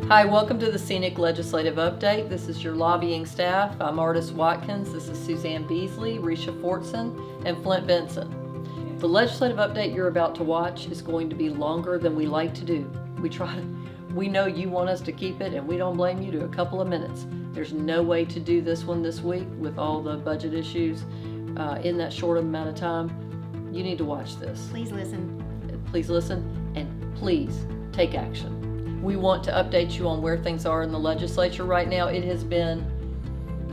Hi, welcome to the SEANC Legislative Update. This is your lobbying staff. I'm Artis Watkins. This is Suzanne Beasley, Risha Fortson, and Flint Benson. The legislative update you're about to watch is going to be longer than we like to do. We know you want us to keep it, and we don't blame you, to a couple of minutes. There's no way to do this one this week with all the budget issues in that short amount of time. You need to watch this. Please listen. Please listen, and please take action. We want to update you on where things are in the legislature right now. It has been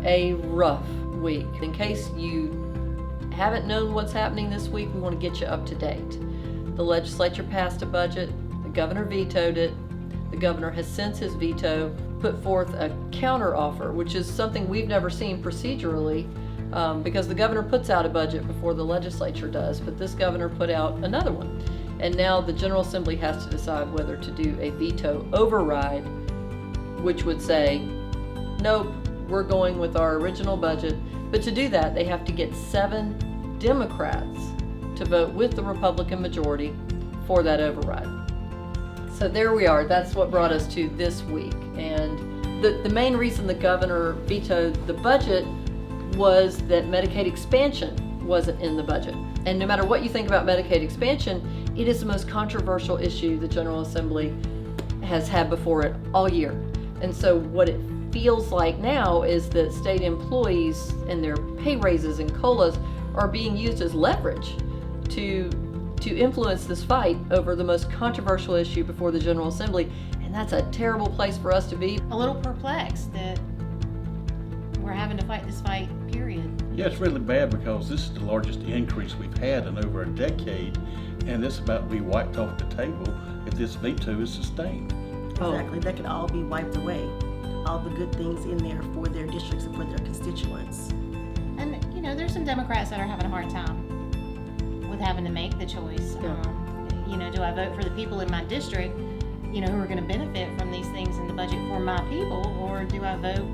a rough week. In case you haven't known what's happening this week, we want to get you up to date. The legislature passed a budget. The governor vetoed it. The governor has, since his veto, put forth a counter offer, which is something we've never seen procedurally, because the governor puts out a budget before the legislature does, but this governor put out another one. And now the General Assembly has to decide whether to do a veto override, which would say, nope, we're going with our original budget. But to do that, they have to get 7 Democrats to vote with the Republican majority for that override. So there we are. That's what brought us to this week. And the main reason the governor vetoed the budget was that Medicaid expansion wasn't in the budget. And no matter what you think about Medicaid expansion, it is the most controversial issue the General Assembly has had before it all year. And so what it feels like now is that state employees and their pay raises and COLAs are being used as leverage to influence this fight over the most controversial issue before the General Assembly. And that's a terrible place for us to be. A little perplexed that we're having to fight this fight, period. Yeah, it's really bad because this is the largest increase we've had in over a decade, and it's about to be wiped off the table if this veto is sustained. Exactly, that could all be wiped away. All the good things in there for their districts and for their constituents. And, you know, there's some Democrats that are having a hard time with having to make the choice. Yeah. Do I vote for the people in my district, who are going to benefit from these things in the budget for my people, or do I vote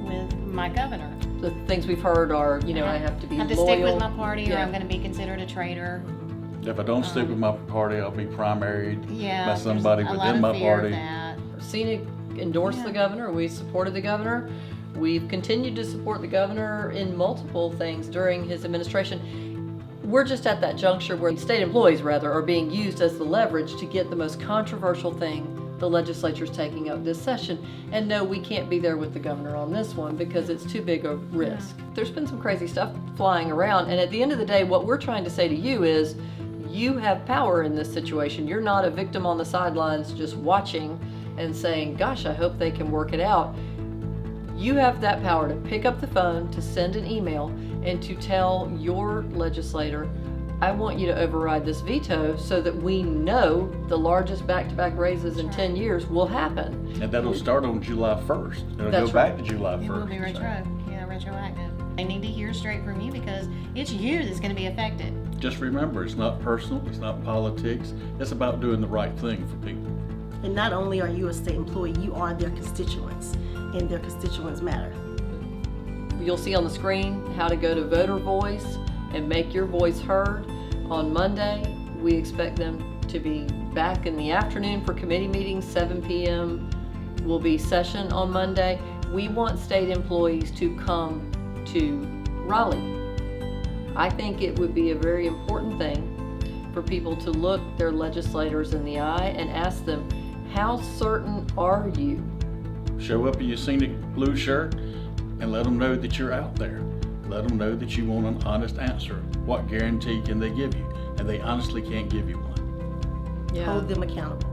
with my governor? The things we've heard are, I have to be loyal. I have to loyal. stick with my party, or Yeah. I'm going to be considered a traitor. If I don't stick with my party, I'll be primaried by There's somebody a lot within of my fear of party. that. SEANC endorsed the governor. We supported the governor. We've continued to support the governor in multiple things during his administration. We're just at that juncture where state employees, are being used as the leverage to get the most controversial thing the legislature's taking up this session. And no, we can't be there with the governor on this one because it's too big a risk. There's been some crazy stuff flying around, and at the end of the day, what we're trying to say to you is, you have power in this situation. You're not a victim on the sidelines just watching and saying, gosh, I hope they can work it out. You have that power to pick up the phone, to send an email, and to tell your legislator, I want you to override this veto so that we know the largest back-to-back raises in 10 years will happen. And that'll start on July 1st. It'll That's go back to July 1st. It will be retroactive. They need to hear straight from you because it's you that's going to be affected. Just remember, it's not personal, it's not politics, it's about doing the right thing for people. And not only are you a state employee, you are their constituents, and their constituents matter. You'll see on the screen how to go to Voter Voice and make your voice heard. On Monday, we expect them to be back in the afternoon for committee meetings. 7 p.m. will be session on Monday. We want state employees to come to Raleigh. I think it would be a very important thing for people to look their legislators in the eye and ask them, how certain are you? Show up in your scenic blue shirt and let them know that you're out there. Let them know that you want an honest answer. What guarantee can they give you? And they honestly can't give you one. Yeah. Hold them accountable.